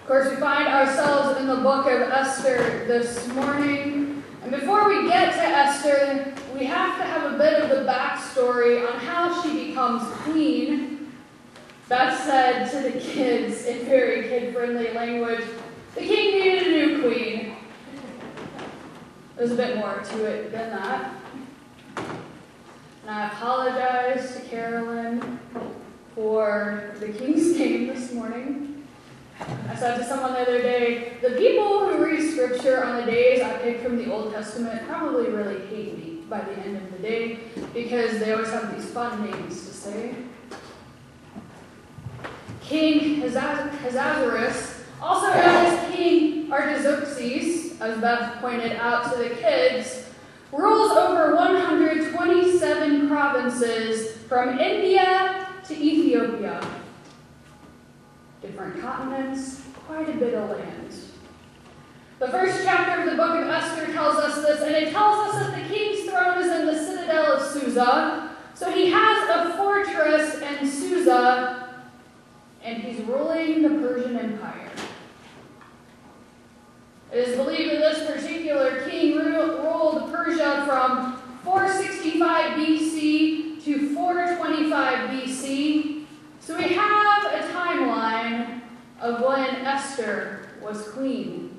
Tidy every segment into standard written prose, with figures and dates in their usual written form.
course, we find ourselves in the book of Esther this morning. And before we get to Esther, we have to have a bit of the backstory on how she becomes queen. Beth said to the kids in very kid-friendly language, the king needed a new queen. There's a bit more to it than that. And I apologize to Carolyn for the king's name this morning. I said to someone the other day, the people who read scripture on the days I pick from the Old Testament probably really hate me by the end of the day because they always have these fun names to say. King Ahasuerus, also known as King Artaxerxes, as Beth pointed out to the kids, rules over 127 provinces from India to Ethiopia. Different continents, quite a bit of land. The first chapter of the book of Esther tells us this, and it tells us that the king's throne is in the citadel of Susa. So he has a fortress in Susa, and he's ruling the Persian Empire. It is believed that this particular king ruled Persia from 465 BC to 425 BC. So we have a timeline of when Esther was queen.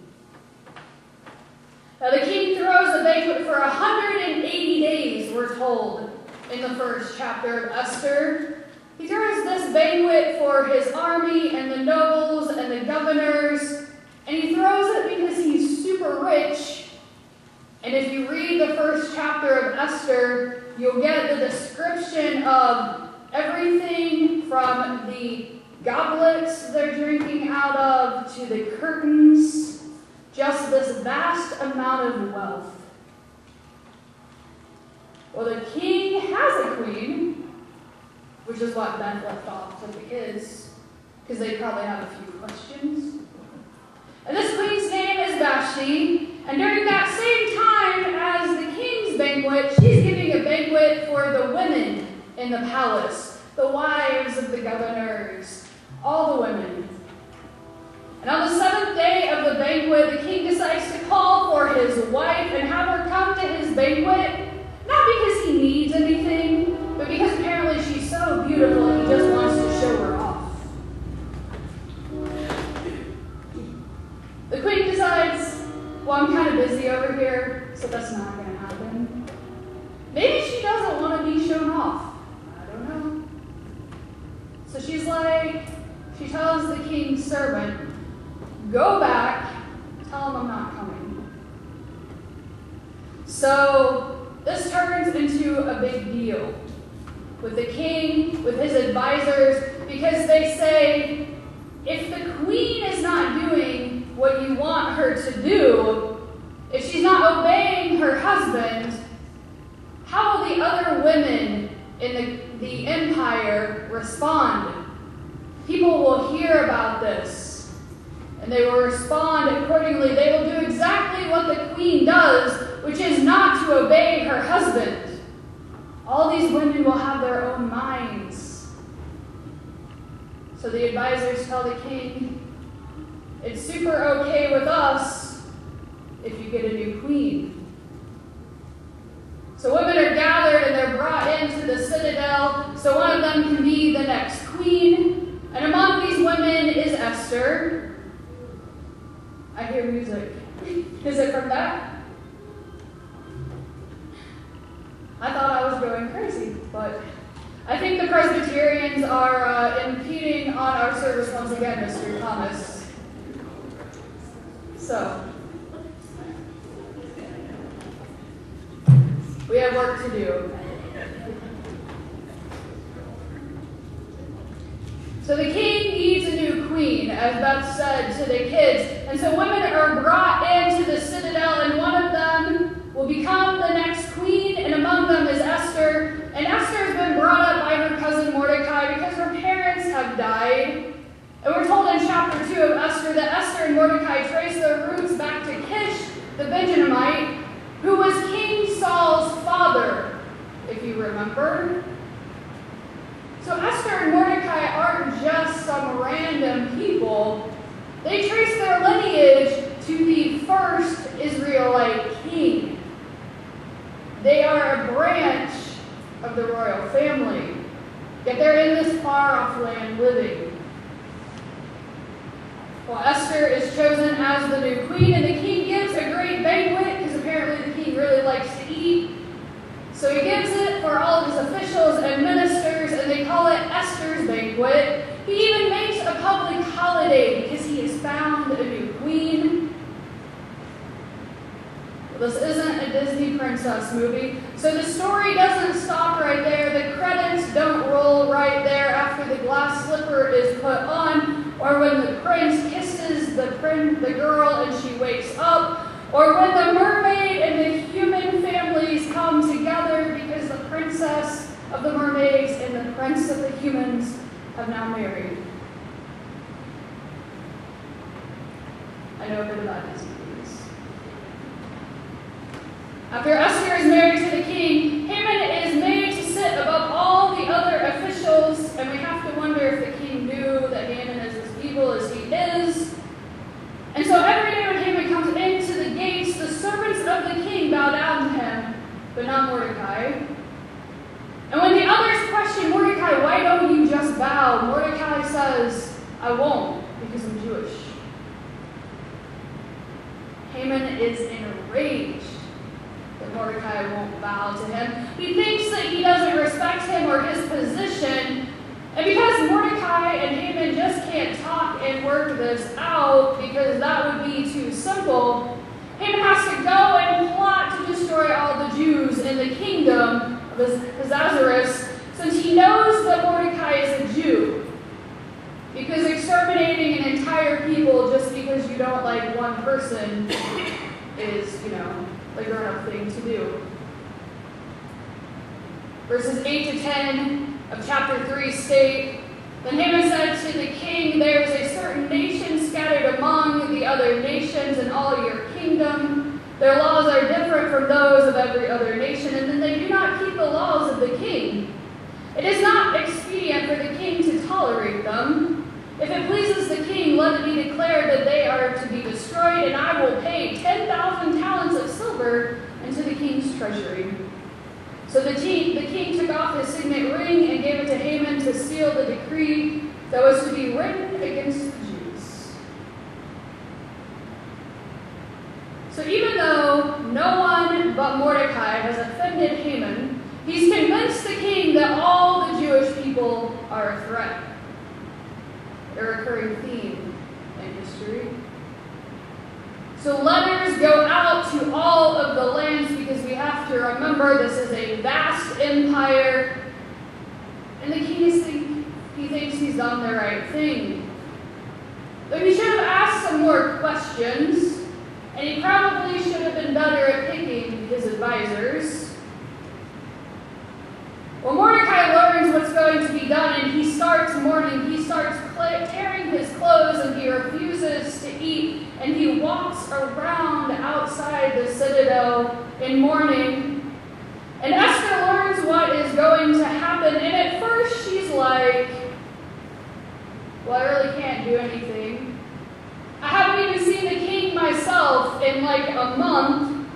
Now the king throws a banquet for 180 days, we're told, in the first chapter of Esther. He throws this banquet for his army and the nobles and the governors, and he throws it because he's super rich. And if you read the first chapter of Esther, you'll get the description of everything from the goblets they're drinking out of to the curtains, just this vast amount of wealth. Well, the king has a queen, which is what Beth left off with the kids, because they probably have a few questions. And this queen's name is Vashti, and during that same time as the king's banquet, she's giving a banquet for the women in the palace, the wives of the governors, all the women. And on the seventh day of the banquet, the king decides to call for his wife and have her come to his banquet, not because he needs anything, but because apparently she's so beautiful and he just wants to show her off. The queen decides, well, I'm kind of busy over here, so that's not going to happen. Maybe she doesn't want to be shown off. So she's like, she tells the king's servant, go back, tell him I'm not coming. So this turns into a big deal with the king, with his advisors, because they say, if the queen is not doing what you want her to do, if she's not obeying her husband, how will the other women in the empire respond? People will hear about this, and they will respond accordingly. They will do exactly what the queen does, which is not to obey her husband. All these women will have their own minds. So the advisors tell the king, it's super okay with us if you get a new queen. So women are gathered and they're brought into the citadel so one of them can be the next queen. And among these women is Esther. I hear music. Is it from that? I thought I was going crazy, but I think the Presbyterians are impeding on our service once again, Mr. Thomas. So we have work to do. So the king needs a new queen, as Beth said to the kids. And so women are brought into the citadel, and one of them will become the next queen, and among them is Esther. And Esther has been brought up by her cousin Mordecai because her parents have died. And we're told in chapter 2 of Esther that Esther and Mordecai trace their roots back to Kish, the Benjamite, who was King Saul's father, if you remember. So Esther and Mordecai aren't just some random people. They trace far-off land living. Well, Esther is chosen as the new queen, and the king gives a great banquet, because apparently the king really likes to eat. So he gives it for all of his officials and ministers, and they call it Esther's banquet. He even makes a public holiday because he has found a new queen. Well, this isn't a Disney princess movie, so the story doesn't stop right there. The credits don't roll right there after the glass slipper is put on, or when the prince kisses the girl and she wakes up, or when the mermaid and the human families come together because the princess of the mermaids and the prince of the humans have now married. I know a bit about Disney movies. After Esther is married to the king, Haman is made to sit above all the other officials, and we have to wonder if the king knew that Haman is as evil as he is. And so every day when Haman comes into the gates, the servants of the king bow down to him, but not Mordecai. And when the others question Mordecai, why don't you just bow? Mordecai says, I won't, because I'm Jewish. Haman is enraged that Mordecai won't bow to him. He thinks that he doesn't respect him or his position. And because Mordecai and Haman just can't talk and work this out, because that would be too simple, Haman has to go and plot to destroy all the Jews in the kingdom of Ahasuerus, since he knows that Mordecai is a Jew. Because exterminating an entire people just because you don't like one person is, a grown-up thing to do. Verses 8 to 10 of chapter 3 state, Then Haman said to the king, There is a certain nation scattered among the other nations in all your kingdom. Their laws are different from those of every other nation, and then they do not keep the laws of the king. It is not expedient for the king to tolerate them. If it pleases the king, let it be declared that they are to be destroyed, and I will pay 10,000 talents of silver into the king's treasury. So the king took off his signet ring and gave it to Haman to seal the decree that was to be written against the Jews. So even though no one but Mordecai has offended Haman, he's convinced the king that all the Jewish people are a threat. A recurring theme in history. So letters go out to all of the lands, because we have to remember this is a vast empire, and the king thinks he's done the right thing. But he should have asked some more questions, and he probably should have been better at picking his advisors. Well, Mordecai learns what's going to be done, and he starts mourning. He starts tearing his clothes, and he refuses to eat, and he walks around outside the citadel in mourning. And Esther learns what is going to happen, and at first she's like, well, I really can't do anything. I haven't even seen the king myself in like a month.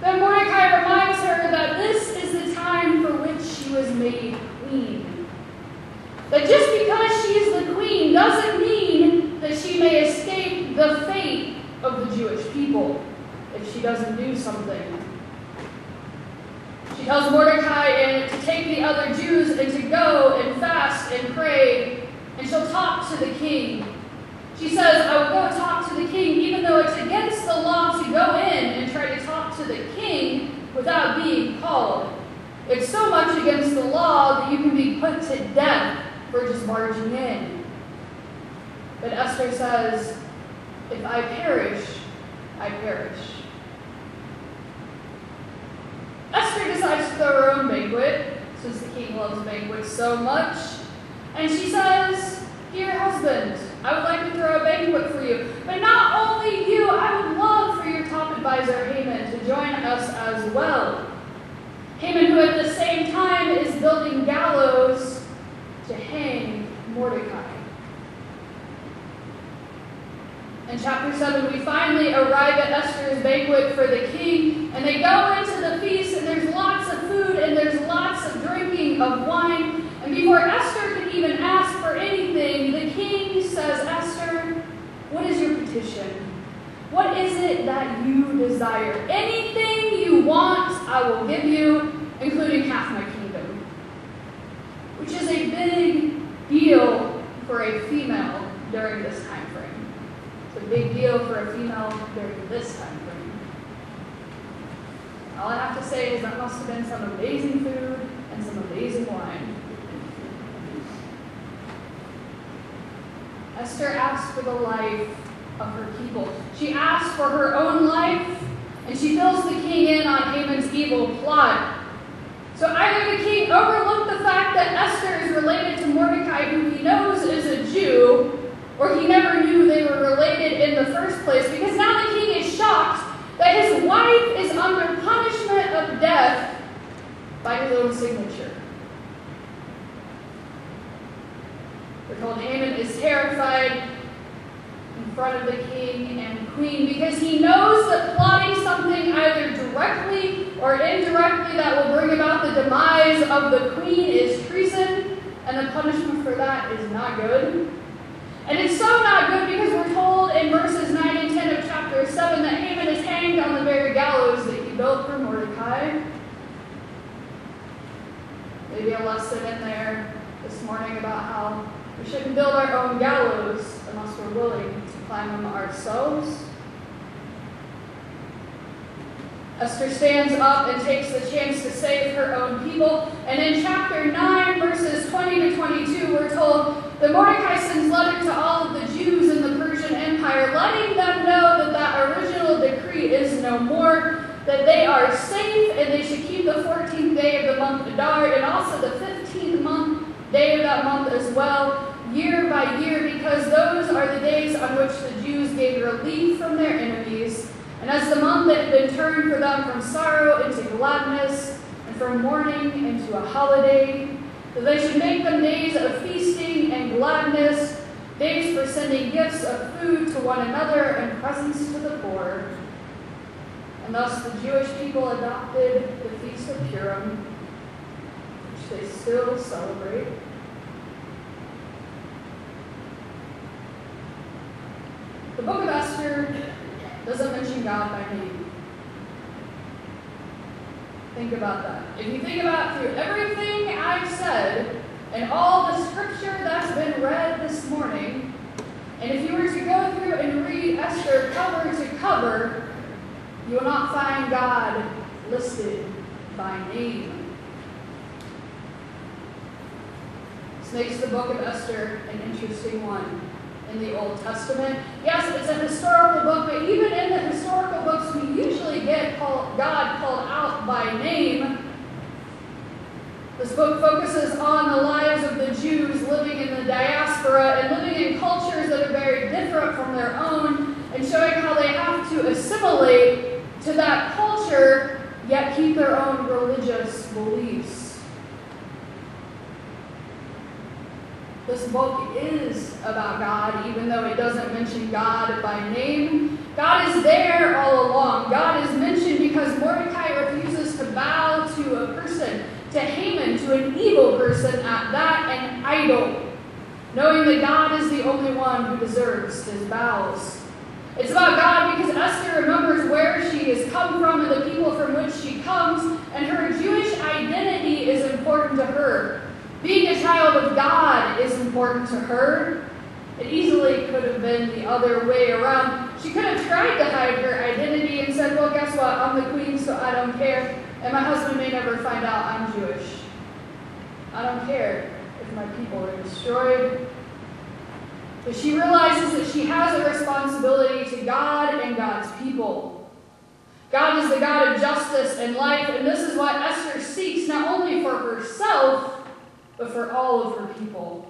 Then Mordecai reminds her that this is the time for which she was made queen. That just because she is the queen doesn't mean that she may escape the fate of the Jewish people if she doesn't do something. She tells Mordecai to take the other Jews and to go and fast and pray, and she'll talk to the king. She says, I will go talk to the king, even though it's against the law to go in and try to talk to the king without being called. It's so much against the law that you can be put to death for just barging in. But Esther says, if I perish, I perish. Esther decides to throw her own banquet, since the king loves banquets so much. And she says, Dear husband, I would like to throw a banquet for you. But not only you, I would love for your top advisor, Haman, to join us as well. Haman, who at the same time is building gallows to hang Mordecai. In chapter 7, we finally arrive at Esther's banquet for the king, and they go into the feast, and there's lots of food, and there's lots of drinking of wine. And before Esther can even ask for anything, the king says, Esther, what is your petition? What is it that you desire? Anything you want, I will give you, including half my kingdom. Which is a big deal for a female during this time frame. It's a big deal for a female during this time frame. All I have to say is that must have been some amazing food and some amazing wine. Esther asked for the life of her people. She asked for her own life, and she fills the king in on Haman's evil plot. So either the king overlooked the fact that Esther is related to Mordecai, who he knows is a Jew, or he never knew they were related in the first place, because now the king is shocked that his wife is under punishment of death by his own signature. We're told Haman is terrified in front of the king and queen because he knows that plotting something either directly or indirectly that will bring about the demise of the queen is treason, and the punishment for that is not good. And it's so not good because we're told in verses 9 and 10 of chapter 7 that Haman is hanged on the very gallows that he built for Mordecai. Maybe a lesson in there this morning about how we shouldn't build our own gallows unless we're willing to climb them ourselves. Esther stands up and takes the chance to save her own people. And in chapter 9, verses 20 to 22, we're told that Mordecai sends letter to all of the Jews in the Persian Empire, letting them know that that original decree is no more, that they are safe, and they should keep the 14th day of the month Adar, and also the 15th day of that month as well, year by year, because those are the days on which the Jews gained relief from their enemies, and as the month that had been turned for them from sorrow into gladness, and from mourning into a holiday, that they should make them days of feasting and gladness, days for sending gifts of food to one another and presents to the poor. And thus the Jewish people adopted the Feast of Purim, which they still celebrate. The book of Esther doesn't mention God by name. Think about that. If you think about through everything I've said and all the scripture that's been read this morning, and if you were to go through and read Esther cover to cover, you will not find God listed by name. This makes the book of Esther an interesting one in the Old Testament. Yes, it's a historical book, but even in the historical books, we usually get God called out by name. This book focuses on the lives of the Jews living in the diaspora and living in cultures that are very different from their own, and showing how they have to assimilate to that culture, yet keep their own religious beliefs. This book is about God, even though it doesn't mention God by name. God is there all along. God is mentioned because Mordecai refuses to bow to a person, to Haman, to an evil person at that, an idol, knowing that God is the only one who deserves his bows. It's about God because Esther remembers where she has come from and the people from which she comes, and her Jewish identity is important to her. Being a child of God is important to her. It easily could have been the other way around. She could have tried to hide her identity and said, well, guess what? I'm the queen, so I don't care. And my husband may never find out I'm Jewish. I don't care if my people are destroyed. But she realizes that she has a responsibility to God and God's people. God is the God of justice and life, and this is what Esther seeks, not only for herself, but for all of her people.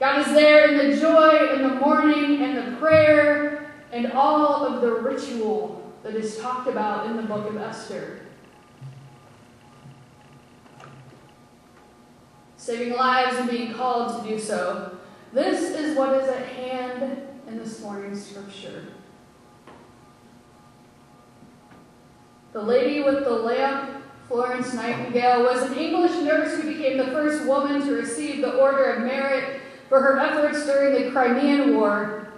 God is there in the joy and the mourning and the prayer and all of the ritual that is talked about in the book of Esther. Saving lives and being called to do so. This is what is at hand in this morning's scripture. The lady with the lamp Florence Nightingale was an English nurse who became the first woman to receive the Order of Merit for her efforts during the Crimean War.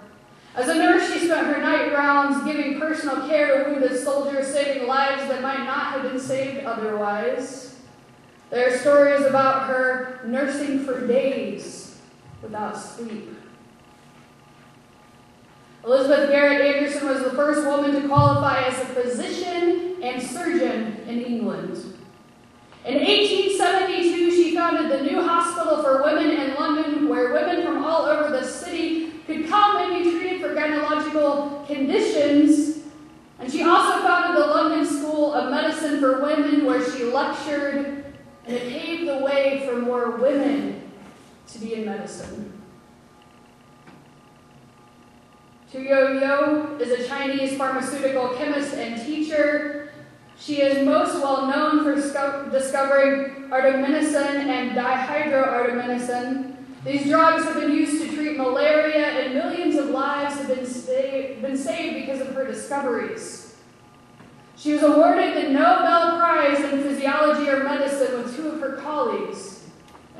As a nurse, she spent her night rounds giving personal care to wounded soldiers, saving lives that might not have been saved otherwise. There are stories about her nursing for days without sleep. Elizabeth Garrett Anderson was the first woman to qualify as a physician and surgeon in England. In 1872, she founded the New Hospital for Women in London, where women from all over the city could come and be treated for gynecological conditions. And she also founded the London School of Medicine for Women, where she lectured, and it paved the way for more women to be in medicine. Tu Youyou is a Chinese pharmaceutical chemist and teacher. She is most well known for discovering artemisinin and dihydroartemisinin. These drugs have been used to treat malaria, and millions of lives have been saved because of her discoveries. She was awarded the Nobel Prize in Physiology or Medicine with two of her colleagues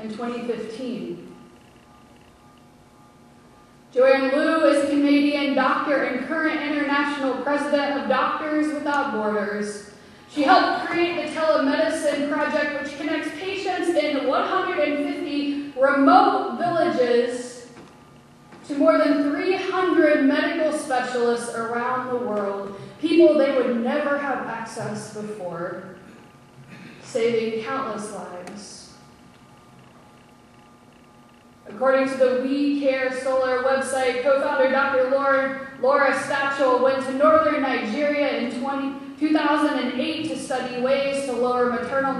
in 2015. Joanne Liu is a Canadian doctor and current international president of Doctors Without Borders. She helped create the telemedicine project, which connects patients in 150 remote villages to more than 300 medical specialists around the world, people they would never have access before, saving countless lives. According to the We Care Solar website, co-founder Dr. Laura Stachel went to northern Nigeria in 2008 to study ways to lower maternal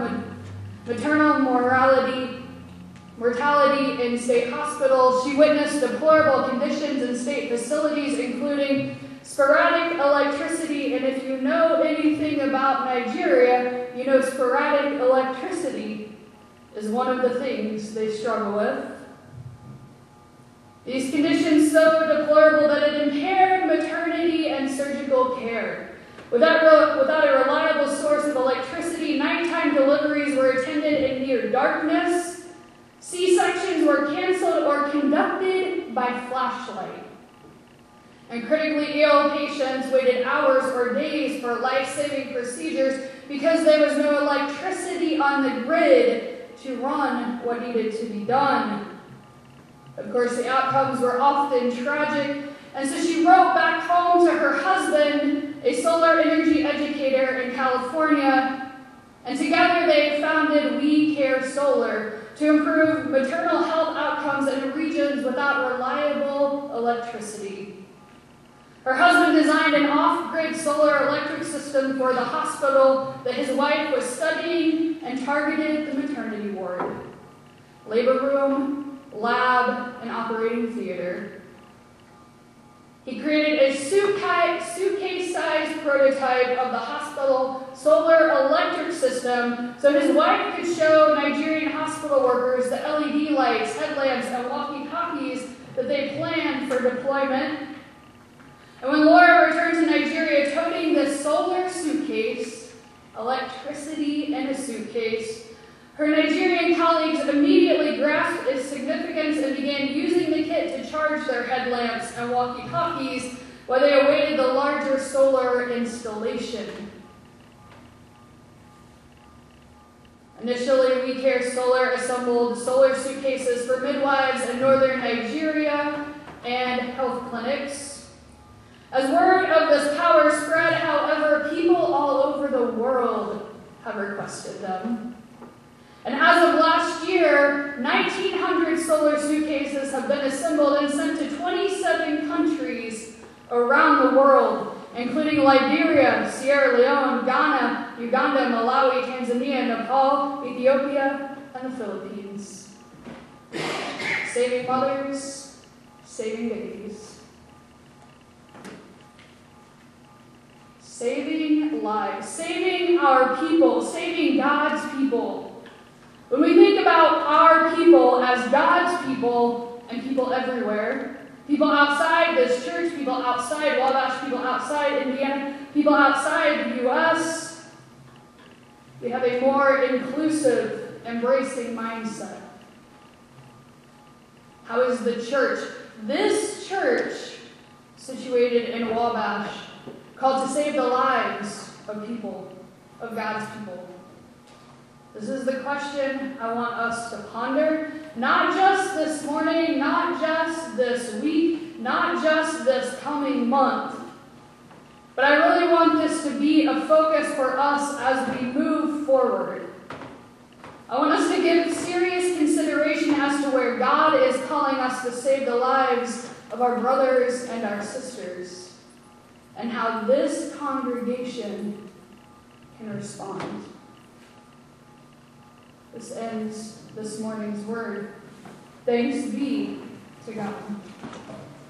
mortality in state hospitals. She witnessed deplorable conditions in state facilities, including sporadic electricity. And if you know anything about Nigeria, you know sporadic electricity is one of the things they struggle with. These conditions so deplorable that it impaired maternity and surgical care. Without a reliable source of electricity, nighttime deliveries were attended in near darkness. C-sections were canceled or conducted by flashlight. And critically ill patients waited hours or days for life-saving procedures because there was no electricity on the grid to run what needed to be done. Of course, the outcomes were often tragic, and so she wrote back home to her husband, a solar energy educator in California, and together they founded We Care Solar to improve maternal health outcomes in regions without reliable electricity. Her husband designed an off-grid solar electric system for the hospital that his wife was studying and targeted the maternity ward, labor room, lab, and operating theater. He created a suitcase-sized prototype of the hospital solar electric system so his wife could show Nigerian hospital workers the LED lights, headlamps, and walkie-talkies that they planned for deployment. And when Laura returned to Nigeria toting this solar suitcase, electricity in a suitcase, her Nigerian colleagues immediately grasped its significance and began using the kit to charge their headlamps and walkie-talkies while they awaited the larger solar installation. Initially, We Care Solar assembled solar suitcases for midwives in northern Nigeria and health clinics. As word of this power spread, however, people all over the world have requested them. And as of last year, 1,900 solar suitcases have been assembled and sent to 27 countries around the world, including Liberia, Sierra Leone, Ghana, Uganda, Malawi, Tanzania, Nepal, Ethiopia, and the Philippines. Saving mothers, saving babies. Saving lives, saving our people, saving God's people. When we think about our people as God's people and people everywhere, people outside this church, people outside Wabash, people outside Indiana, people outside the U.S., we have a more inclusive, embracing mindset? How is the church, this church, situated in Wabash, called to save the lives of people, of God's people? This is the question I want us to ponder, not just this morning, not just this week, not just this coming month, but I really want this to be a focus for us as we move forward. I want us to give serious consideration as to where God is calling us to save the lives of our brothers and our sisters, and how this congregation can respond. This ends this morning's word. Thanks be to God.